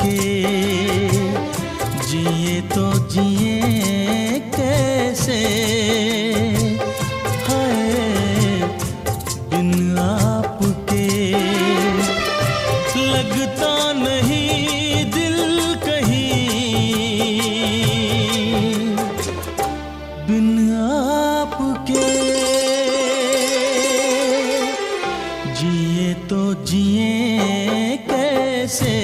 के, जिए तो जिए कैसे, हाय बिन आपके। लगता नहीं दिल कहीं बिन आपके, जिए तो जिए कैसे।